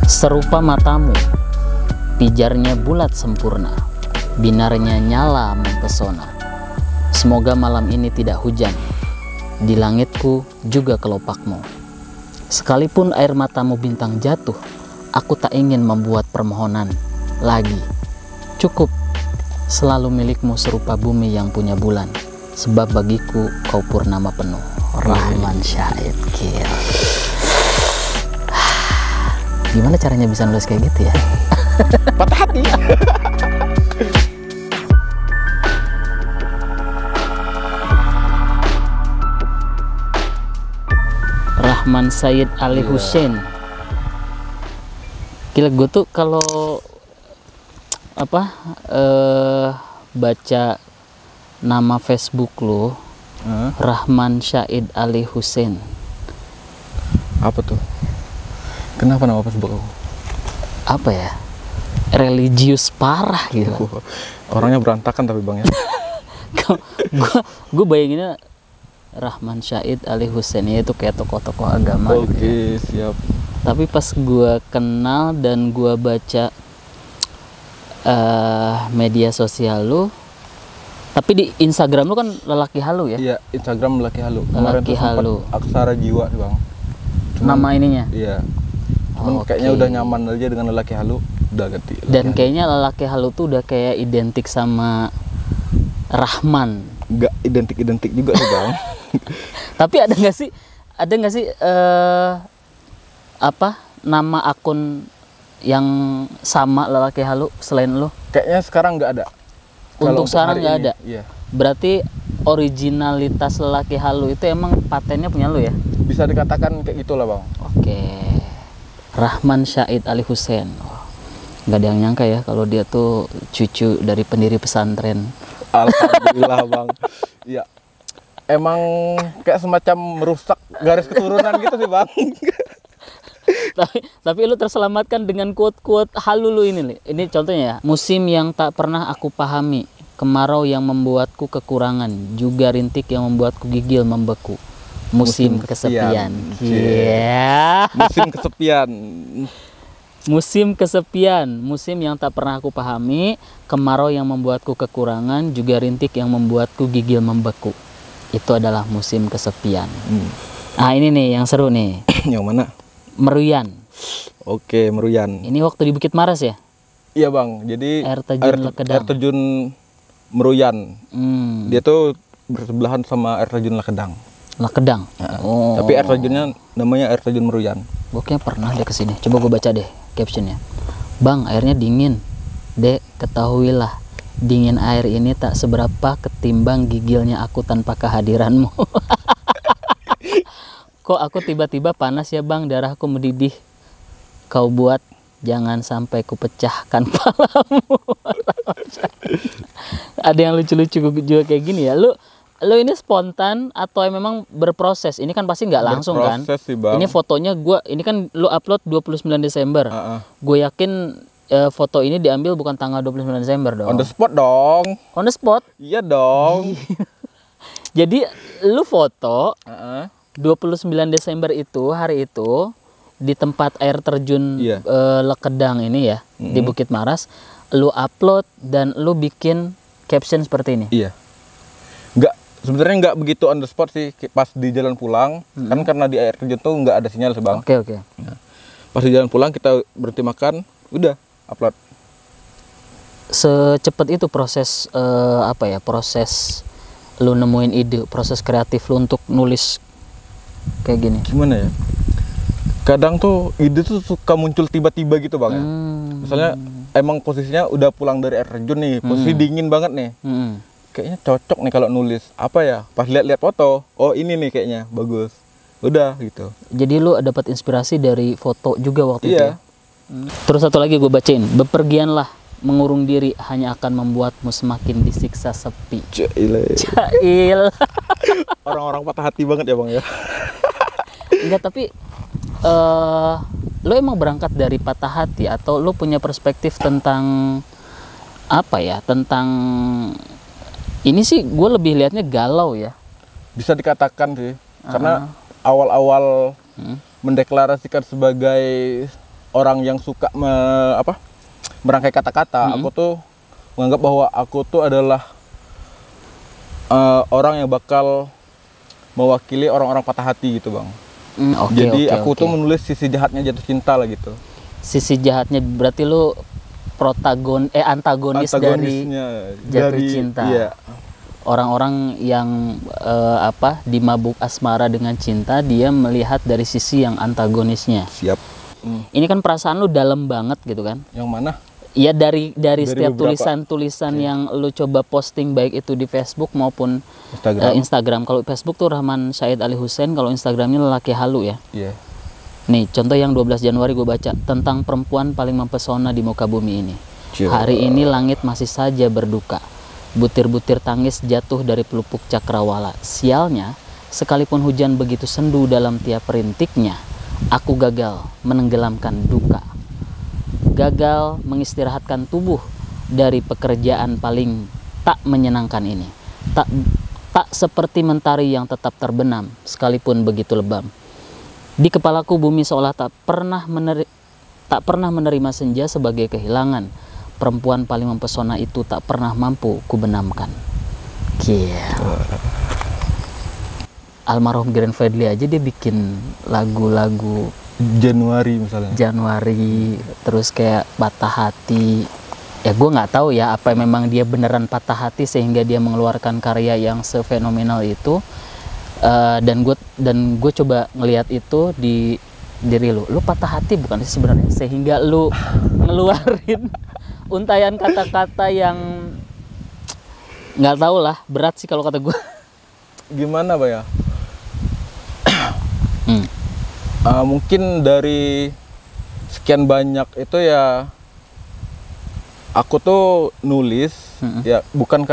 Serupa matamu, pijarnya bulat sempurna, binarnya nyala mempesona. Semoga malam ini tidak hujan, di langitku juga kelopakmu. Sekalipun air matamu bintang jatuh, aku tak ingin membuat permohonan lagi. Cukup selalu milikmu serupa bumi yang punya bulan, sebab bagiku kau purnama penuh. Rahman Syahid. Gimana caranya bisa nulis kayak gitu ya? Patah hati. Rahman Syahid Ali Hussein. Gila, gue tuh kalau baca nama Facebook lo, Rahman Syahid Ali Hussein. Apa tuh? Kenapa nama Facebook aku? Apa ya? Religius parah gitu. Orangnya berantakan tapi bang ya. Gue bayanginnya Rahman Syahid Ali Hussein itu kayak tokoh-tokoh agama. Oke, siap. Tapi pas gue kenal dan gue baca media sosial lu, tapi di Instagram lu kan lelaki halu ya? Iya, Instagram lelaki halu. Lelaki halu. Aksara jiwa sih bang. Nama ininya? Iya. Cuman kayaknya udah nyaman aja dengan lelaki halu, udah ganti. Dan kayaknya lelaki halu tuh udah kayak identik sama Rahman. Nggak identik juga sih bang. Tapi ada nggak sih nama akun yang sama lelaki halu selain lo? Kayaknya sekarang nggak ada. Untuk sekarang nggak ada. Iya. Berarti originalitas lelaki halu itu emang patennya punya lo ya? Bisa dikatakan kayak gitulah bang. Oke. Rahman Syahid Ali Hussein. Nggak ada yang nyangka ya kalau dia tuh cucu dari pendiri pesantren. Alhamdulillah bang. Iya. Emang kayak semacam merusak garis keturunan gitu sih bang. tapi lu terselamatkan dengan quote-quote halu lu ini. Ini contohnya ya. Musim yang tak pernah aku pahami, kemarau yang membuatku kekurangan, juga rintik yang membuatku gigil membeku. Musim kesepian. Yeah. Musim kesepian. Musim kesepian, musim yang tak pernah aku pahami, kemarau yang membuatku kekurangan, juga rintik yang membuatku gigil membeku. Itu adalah musim kesepian. Ah, ini nih yang seru nih. Yang mana? Meruyan. Oke, Meruyan. Ini waktu di Bukit Maras ya? Iya bang, jadi air terjun Meruyan. Dia tuh bersebelahan sama air terjun Lakedang. Lakedang. Oh. Tapi air terjunnya namanya air terjun Meruyan. Gue kayaknya pernah deh kesini. Coba gue baca deh captionnya. Bang, airnya dingin. Dek, ketahuilah, dingin air ini tak seberapa ketimbang gigilnya aku tanpa kehadiranmu. Kok aku tiba-tiba panas ya bang, darahku mendidih. Kau buat jangan sampai ku pecahkan palamu. Ada yang lucu-lucu juga kayak gini ya. Lo ini spontan atau memang berproses? Ini kan pasti nggak langsung kan? Sih, bang. Ini fotonya ini kan lo upload 29 Desember. Gue yakin foto ini diambil bukan tanggal 29 Desember dong. On the spot dong. On the spot? Iya dong. Jadi lo foto 29 Desember itu, hari itu, di tempat air terjun Lakedang ini ya, di Bukit Maras. Lo upload dan lo bikin caption seperti ini. Iya. Sebenarnya nggak begitu on the spot sih, pas di jalan pulang, kan karena di air terjun tuh nggak ada sinyal sih bang. Oke. Nah, pas di jalan pulang kita berhenti makan, udah upload. Secepat itu proses proses lu nemuin ide, proses kreatif lu untuk nulis kayak gini. Gimana ya? Kadang tuh ide tuh suka muncul tiba-tiba gitu bang ya. Misalnya emang posisinya udah pulang dari air terjun nih, posisi dingin banget nih. Kayaknya cocok nih kalau nulis apa ya, pas lihat-lihat foto, oh ini nih kayaknya bagus, udah gitu. Jadi lu dapat inspirasi dari foto juga waktu itu ya? Terus satu lagi gue bacain, bepergianlah mengurung diri hanya akan membuatmu semakin disiksa sepi. Jail. Orang-orang patah hati banget ya bang ya. Enggak, tapi lo emang berangkat dari patah hati atau lo punya perspektif tentang apa ya, tentang ini sih gue lebih liatnya galau ya. Bisa dikatakan sih, karena awal-awal mendeklarasikan sebagai orang yang suka merangkai kata-kata, aku tuh menganggap bahwa aku tuh adalah orang yang bakal mewakili orang-orang patah hati gitu bang. Jadi aku tuh menulis sisi jahatnya jatuh cinta lah gitu. Sisi jahatnya berarti lu antagonis dari jatuh cinta. Iya. Orang-orang yang di mabuk asmara dengan cinta, dia melihat dari sisi yang antagonisnya. Siap. Ini kan perasaan lu dalam banget gitu kan? Yang mana? Ya dari setiap tulisan-tulisan yang lu coba posting, baik itu di Facebook maupun Instagram. Kalau Facebook tuh Rahman Syahid Ali Hussein, kalau Instagramnya Lelaki Halu ya. Iya. Nih contoh yang 12 Januari gue baca, tentang perempuan paling mempesona di muka bumi ini. Hari ini langit masih saja berduka, butir-butir tangis jatuh dari pelupuk cakrawala. Sialnya, sekalipun hujan begitu sendu dalam tiap rintiknya, aku gagal menenggelamkan duka. Gagal mengistirahatkan tubuh dari pekerjaan paling tak menyenangkan ini. Tak seperti mentari yang tetap terbenam sekalipun begitu lebam. Di kepalaku bumi seolah tak pernah menerima senja sebagai kehilangan. Perempuan paling mempesona itu tak pernah mampu kubenamkan. Almarhum Glenn Fredly aja dia bikin lagu-lagu Januari misalnya. Januari, terus kayak Patah Hati. Ya gue nggak tahu ya apa memang dia beneran patah hati sehingga dia mengeluarkan karya yang sefenomenal itu. Dan gue coba ngelihat itu di diri lu patah hati bukan sih sebenarnya, sehingga lu ngeluarin untayan kata-kata yang nggak tahu lah, berat sih kalau kata gue. Gimana Pak ya? Mungkin dari sekian banyak itu ya aku tuh nulis ya bukan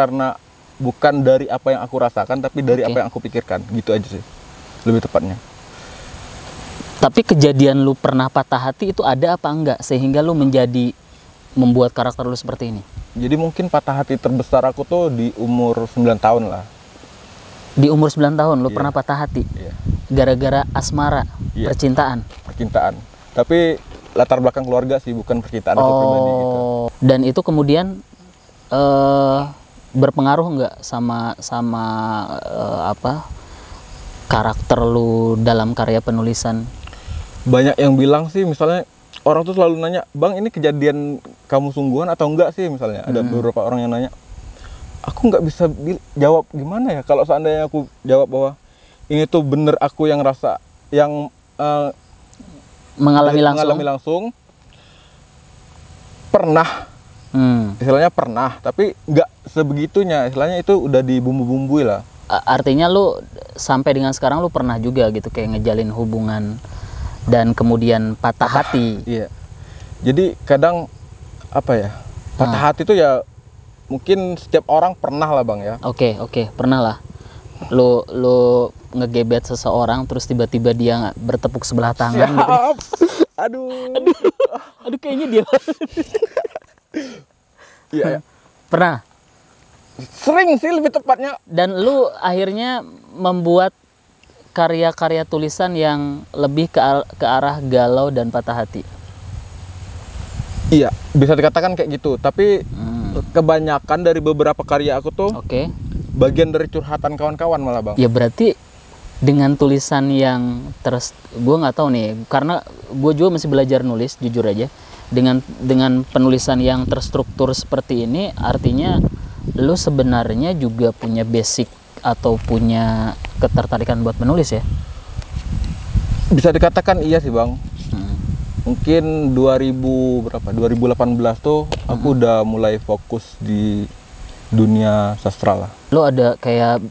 dari apa yang aku rasakan, tapi dari apa yang aku pikirkan, gitu aja sih lebih tepatnya. Tapi kejadian lu pernah patah hati itu ada apa enggak sehingga lu membuat karakter lu seperti ini? Jadi mungkin patah hati terbesar aku tuh di umur 9 tahun lah. Di umur 9 tahun lu pernah patah hati? Gara-gara asmara, percintaan. Tapi latar belakang keluarga sih, bukan percintaan aku pribadi gitu. Dan itu kemudian berpengaruh nggak sama karakter lu dalam karya penulisan? Banyak yang bilang sih, misalnya orang tuh selalu nanya, "Bang, ini kejadian kamu sungguhan atau enggak sih?" Misalnya ada beberapa orang yang nanya. Aku nggak bisa jawab gimana ya kalau seandainya aku jawab bahwa ini tuh bener aku yang rasa, yang mengalami langsung. Pernah, istilahnya pernah, tapi nggak sebegitunya, istilahnya itu udah dibumbu-bumbui lah. Artinya lu sampai dengan sekarang lu pernah juga gitu kayak ngejalin hubungan dan kemudian patah hati. Iya. Jadi kadang patah hati itu ya mungkin setiap orang pernah lah Bang ya. Oke, pernah lah. Lu ngegebet seseorang terus tiba-tiba dia bertepuk sebelah tangan gitu. Aduh kayaknya dia. Iya. Pernah? Sering sih lebih tepatnya. Dan lu akhirnya membuat karya-karya tulisan yang lebih ke arah galau dan patah hati. Iya, bisa dikatakan kayak gitu. Tapi kebanyakan dari beberapa karya aku tuh bagian dari curhatan kawan-kawan malah Bang. Ya berarti dengan tulisan yang gue nggak tahu nih, karena gue juga masih belajar nulis jujur aja. Dengan penulisan yang terstruktur seperti ini, artinya lu sebenarnya juga punya basic atau punya ketertarikan buat menulis ya? Bisa dikatakan iya sih Bang. Mungkin 2018 tuh aku udah mulai fokus di dunia sastra lah. Lu ada kayak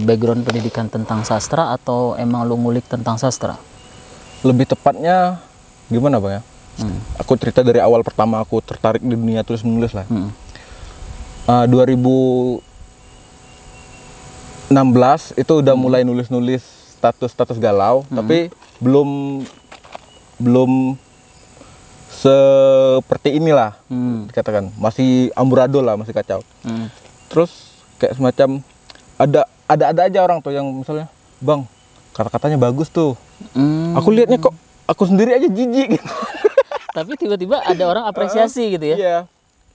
background pendidikan tentang sastra atau emang lu ngulik tentang sastra? Lebih tepatnya gimana Bang ya? Aku cerita dari awal pertama aku tertarik di dunia tulis menulis lah. 2016 itu udah mulai nulis-nulis status galau, tapi belum belum seperti inilah, dikatakan masih amburadul lah, masih kacau. Terus kayak semacam ada aja orang tuh yang misalnya, bang, kata-katanya bagus tuh. Aku lihatnya kok aku sendiri aja jijik gitu. Tapi tiba-tiba ada orang apresiasi gitu ya. Iya.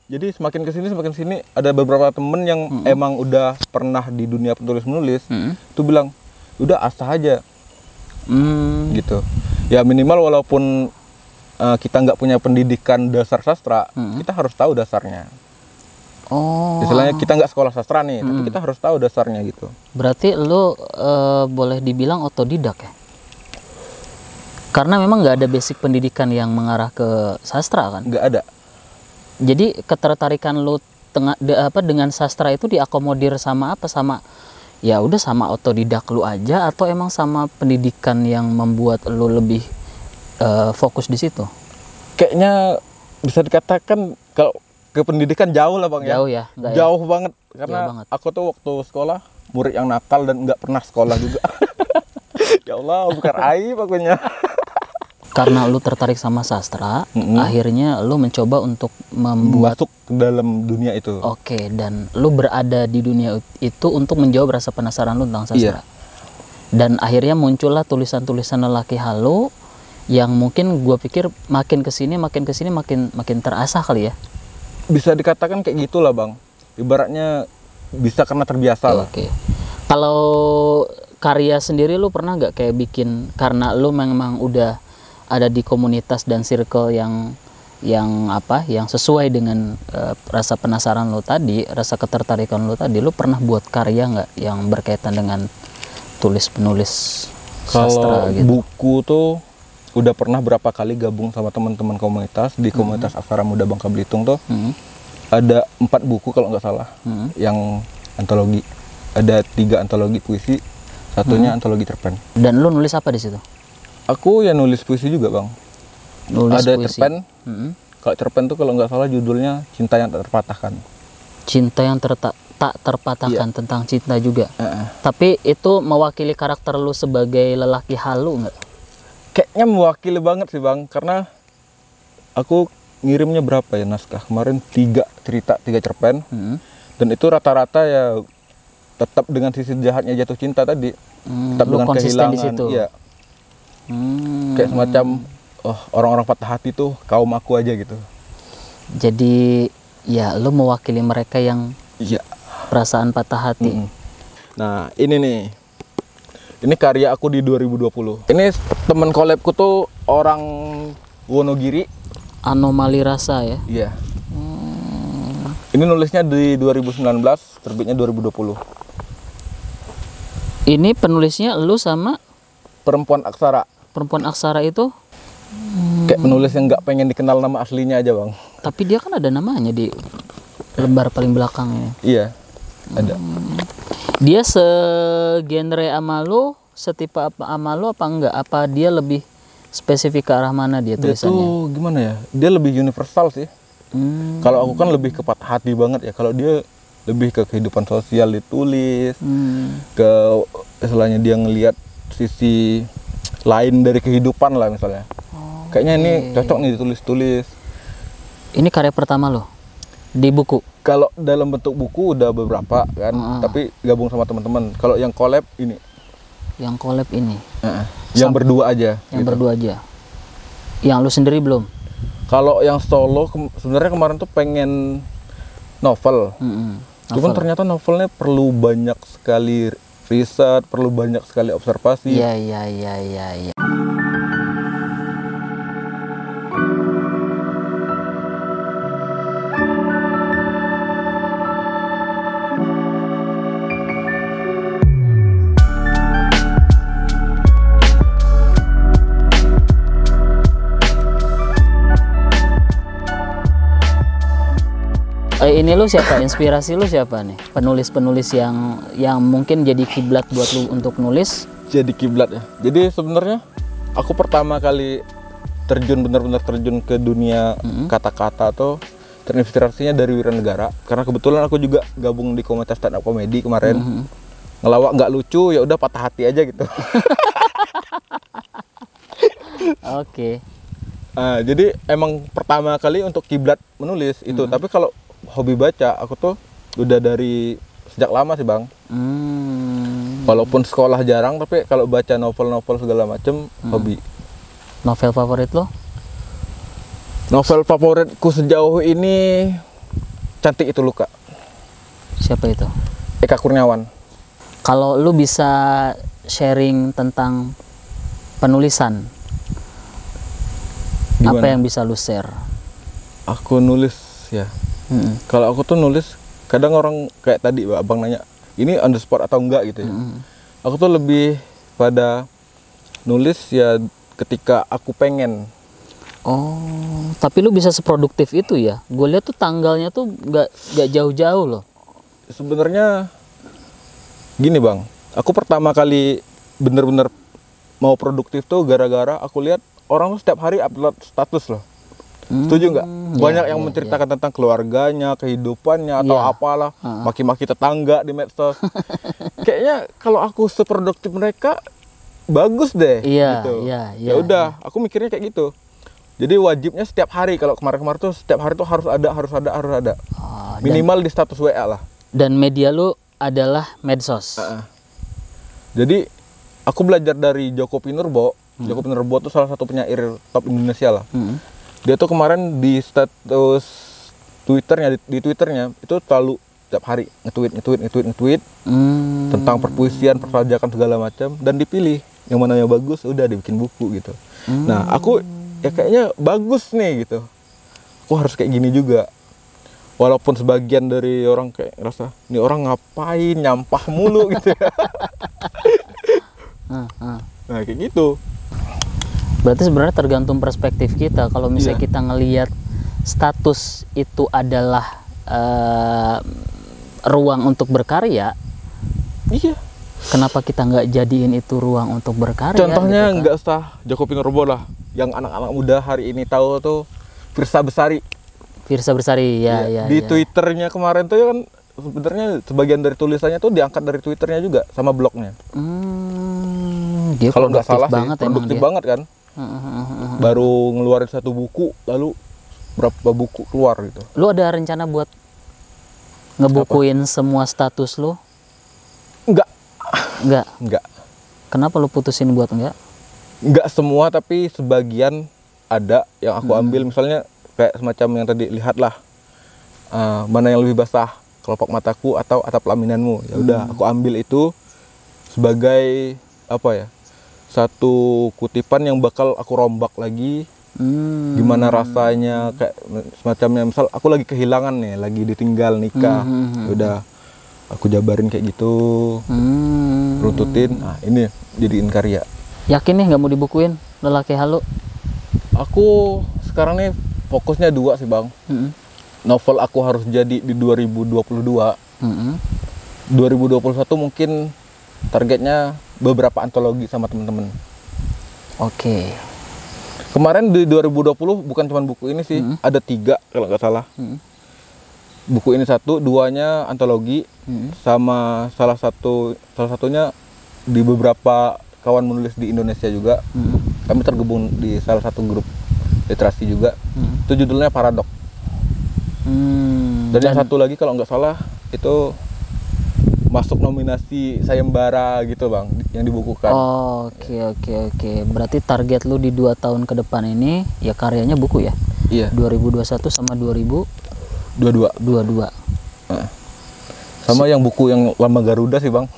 Jadi semakin kesini ada beberapa temen yang emang udah pernah di dunia penulis-menulis, tuh bilang, udah asah aja. Gitu. Ya minimal walaupun kita nggak punya pendidikan dasar sastra, kita harus tahu dasarnya. Oh. Istilahnya kita nggak sekolah sastra nih, tapi kita harus tahu dasarnya gitu. Berarti lu boleh dibilang otodidak ya? Karena memang nggak ada basic pendidikan yang mengarah ke sastra kan? Nggak ada. Jadi ketertarikan lu dengan sastra itu diakomodir sama apa? Sama ya udah sama otodidak lu aja, atau emang sama pendidikan yang membuat lu lebih fokus di situ? Kayaknya bisa dikatakan kalau ke pendidikan jauh lah bang. Jauh ya? Jauh banget, karena Jauh banget. aku tuh waktu sekolah murid yang nakal dan nggak pernah sekolah juga. Ya Allah, bukan aib akunya. Karena lu tertarik sama sastra, akhirnya lu mencoba untuk membuat masuk ke dalam dunia itu. Oke, dan lu berada di dunia itu untuk menjawab rasa penasaran lu tentang sastra. Iya. Dan akhirnya muncullah tulisan-tulisan lelaki halu yang mungkin gue pikir makin kesini makin terasah kali ya. Bisa dikatakan kayak gitulah bang. Ibaratnya bisa karena terbiasa lah. Oke. Kalau karya sendiri lu pernah nggak kayak bikin karena lu memang udah ada di komunitas dan circle yang sesuai dengan rasa penasaran lu tadi, rasa ketertarikan lu tadi, lu pernah buat karya nggak yang berkaitan dengan tulis penulis sastra gitu? Buku tuh udah pernah berapa kali gabung sama teman-teman komunitas di komunitas Aksara Muda Bangka Belitung tuh. Ada 4 buku kalau nggak salah yang antologi. Ada 3 antologi puisi, satunya antologi cerpen. Dan lu nulis apa di situ? Aku ya nulis puisi juga bang. Nulis ada puisi. Cerpen. Kalau cerpen tuh kalau nggak salah judulnya Cinta yang Tak Terpatahkan. Cinta yang tak terpatahkan, tentang cinta juga. Tapi itu mewakili karakter lu sebagai lelaki halu nggak? Kayaknya mewakili banget sih bang, karena aku ngirimnya berapa ya naskah kemarin, 3 cerita, 3 cerpen, dan itu rata-rata ya tetap dengan sisi jahatnya jatuh cinta tadi, tetap dengan kehilangan. Di situ. Iya. Kayak semacam orang-orang patah hati tuh kaum aku aja gitu. Jadi ya lu mewakili mereka yang perasaan patah hati. Nah ini nih. Ini karya aku di 2020. Ini temen collabku tuh orang Wonogiri. Anomali Rasa ya? Iya. Ini nulisnya di 2019, terbitnya 2020. Ini penulisnya lu sama? Perempuan Aksara. Perempuan Aksara itu? Kayak penulis yang nggak pengen dikenal nama aslinya aja bang. Tapi dia kan ada namanya di lembar paling belakangnya. Iya, ada. Dia segenre sama lu, setipe sama lu apa enggak? Apa dia lebih spesifik ke arah mana dia tulisannya? Dia tuh gimana ya? Dia lebih universal sih. Kalau aku kan lebih ke patah hati banget ya. Kalau dia lebih ke kehidupan sosial ditulis, ke istilahnya dia ngelihat sisi lain dari kehidupan lah misalnya. Kayaknya ini cocok nih ditulis-tulis. Ini karya pertama lo di buku? Kalau dalam bentuk buku udah beberapa kan, tapi gabung sama teman-teman. Kalau yang collab ini. Yang collab ini? Yang berdua aja. Yang gitu. Berdua aja. Yang lu sendiri belum? Kalau yang solo sebenarnya kemarin tuh pengen novel. Cuman ternyata novelnya perlu banyak sekali riset, perlu banyak sekali observasi. Iya. Ini lu siapa? Inspirasi lu siapa nih? Penulis-penulis yang mungkin jadi kiblat buat lu untuk nulis? Jadi kiblat ya. Jadi sebenarnya aku pertama kali benar-benar terjun ke dunia kata-kata atau terinspirasinya dari Wiranegara. Karena kebetulan aku juga gabung di komunitas stand up komedi kemarin. Ngelawak nggak lucu, ya udah patah hati aja gitu. Oke. Jadi emang pertama kali untuk kiblat menulis itu. Tapi kalau hobi baca, aku tuh udah dari sejak lama sih Bang. Walaupun sekolah jarang, tapi kalau baca novel-novel segala macem hobi. Novel favorit lo? Novel favoritku sejauh ini Cantik Itu Luka. Siapa itu? Eka Kurniawan. Kalau lu bisa sharing tentang penulisan, Gimana? apa yang bisa lu share? Aku nulis ya. Kalau aku tuh nulis, kadang orang kayak tadi Abang nanya, ini on the spot atau enggak gitu ya. Aku tuh lebih pada nulis ya ketika aku pengen. Oh, tapi lu bisa seproduktif itu ya? Gue lihat tuh tanggalnya tuh nggak jauh-jauh loh. Sebenarnya gini Bang, aku pertama kali bener-bener mau produktif tuh gara-gara aku lihat orang tuh setiap hari upload status loh. Setuju nggak? Banyak yang menceritakan tentang keluarganya, kehidupannya atau apalah, maki-maki tetangga di medsos. Kayaknya kalau aku seproduktif mereka bagus deh. Gitu. Ya udah, aku mikirnya kayak gitu. Jadi wajibnya setiap hari, kalau kemarin-kemarin tuh setiap hari tuh harus ada. Minimal di status WA lah. Dan media lu adalah medsos. Jadi aku belajar dari Joko Pinurbo. Joko Pinurbo tuh salah satu penyair top Indonesia lah. Dia tuh kemarin di status Twitternya, di Twitternya itu selalu setiap hari nge-tweet tentang perpuisian, perpajakan segala macam, dan dipilih yang mana yang bagus, udah dibikin buku gitu. Nah aku ya kayaknya bagus nih gitu. Aku harus kayak gini juga. Walaupun sebagian dari orang kayak ngerasa, ini orang ngapain nyampah mulu gitu ya. Nah kayak gitu. Berarti sebenarnya tergantung perspektif kita. Kalau misalnya kita ngelihat status itu adalah ruang untuk berkarya, kenapa kita nggak jadiin itu ruang untuk berkarya? Contohnya gitu, nggak usah Joko Pinurbo lah, yang anak-anak muda hari ini tahu tuh Firsa Besari. Di Twitternya kemarin tuh ya kan sebenarnya sebagian dari tulisannya tuh diangkat dari Twitternya juga sama blognya. Dia kalau nggak salah sih produktif dia banget kan. Baru ngeluarin satu buku, lalu berapa buku keluar gitu. Lu ada rencana buat ngebukuin semua status lu? Enggak. Kenapa lu putusin buat enggak? Enggak semua, tapi sebagian ada yang aku ambil. Misalnya kayak semacam yang tadi, lihatlah mana yang lebih basah, kelopak mataku atau atap laminanmu. Ya udah, aku ambil itu sebagai apa ya, satu kutipan yang bakal aku rombak lagi. Gimana rasanya, kayak semacamnya misal aku lagi kehilangan nih, lagi ditinggal nikah. Ya udah, aku jabarin kayak gitu, runtutin. Nah ini jadiin karya. Yakin nih nggak mau dibukuin Lelaki Halu? Aku sekarang nih fokusnya dua sih Bang. Novel aku harus jadi di 2022. 2021 mungkin targetnya beberapa antologi sama temen-temen. Oke. Kemarin di 2020 bukan cuma buku ini sih, ada 3 kalau nggak salah. Buku ini 1, 2-nya antologi, sama salah satunya di beberapa kawan menulis di Indonesia juga. Kami tergabung di salah satu grup literasi juga. Itu judulnya Paradok. Dan yang satu lagi kalau nggak salah itu masuk nominasi sayembara gitu Bang, yang dibukukan. Oke. Berarti target lu di 2 tahun ke depan ini ya karyanya buku ya? Iya. 2021 sama 2022. Sama yang buku yang Lama Garuda sih Bang.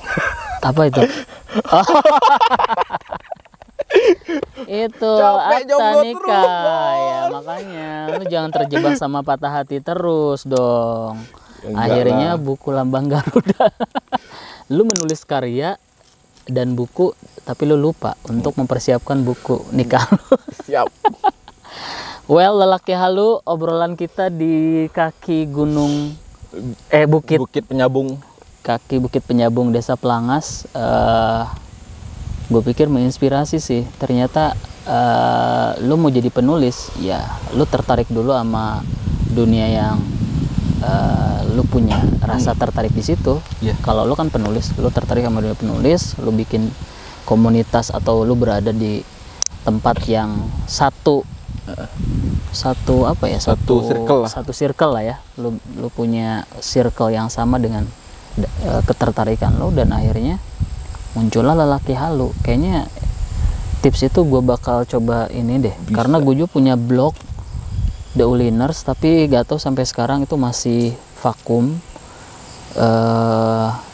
Apa itu? Itu Akta Nikah ya, makanya lu jangan terjebak sama patah hati terus dong. Akhirnya buku Lambang Garuda. Lu menulis karya dan buku, tapi lu lupa untuk mempersiapkan buku nikah lu. Siap. Well, Lelaki Halu, obrolan kita di kaki gunung Bukit Penyabung. Kaki Bukit Penyabung, Desa Pelangas. Gue pikir menginspirasi sih. Ternyata lu mau jadi penulis, ya lu tertarik dulu sama dunia yang lu punya rasa tertarik di situ. Kalau lu kan penulis, lu tertarik sama dunia penulis, lu bikin komunitas atau lu berada di tempat yang satu satu apa ya, Satu circle lah. satu circle lah ya, lu punya circle yang sama dengan ketertarikan lo, dan akhirnya muncullah lelaki halu. Kayaknya tips itu gue bakal coba ini deh. Bisa. Karena gue juga punya blog The Uliners, tapi gak tahu sampai sekarang itu masih vakum.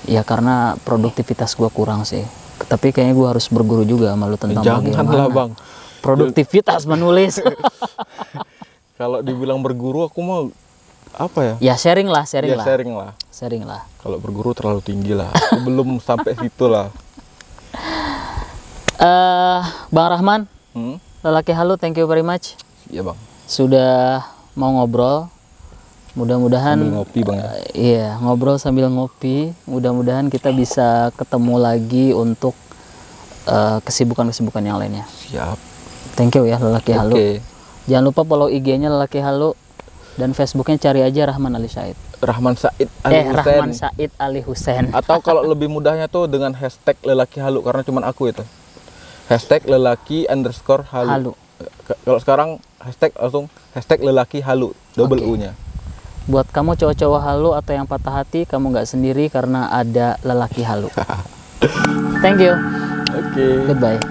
Ya karena produktivitas gue kurang sih. Tapi kayaknya gue harus berguru juga sama lu tentang Janganlah, bagaimana Bang. produktivitas menulis. Kalau dibilang berguru aku mau apa ya? Ya sharing lah. Sharing lah. Kalau berguru terlalu tinggi lah. Aku belum sampai situ lah. Bang Rahman, lelaki halu, thank you very much. Iya, Bang. Sudah mau ngobrol. Mudah-mudahan Sambil ngopi, Bang, ya? Iya, ngobrol sambil ngopi. Mudah-mudahan kita bisa ketemu lagi untuk kesibukan-kesibukan yang lainnya. Siap. Thank you ya lelaki halu. Oke. Jangan lupa follow IG-nya lelaki halu, dan Facebooknya cari aja Rahman Ali Said. Rahman Said Ali Husain. Rahman Said Ali Husain. Atau kalau lebih mudahnya tuh dengan hashtag lelaki halu, karena cuman aku itu. Hashtag lelaki_halu. Kalau sekarang hashtag langsung hashtag lelaki halu, double Oke. U-nya. Buat kamu cowok-cowok halu atau yang patah hati, kamu nggak sendiri karena ada lelaki halu. Thank you. Oke. Goodbye.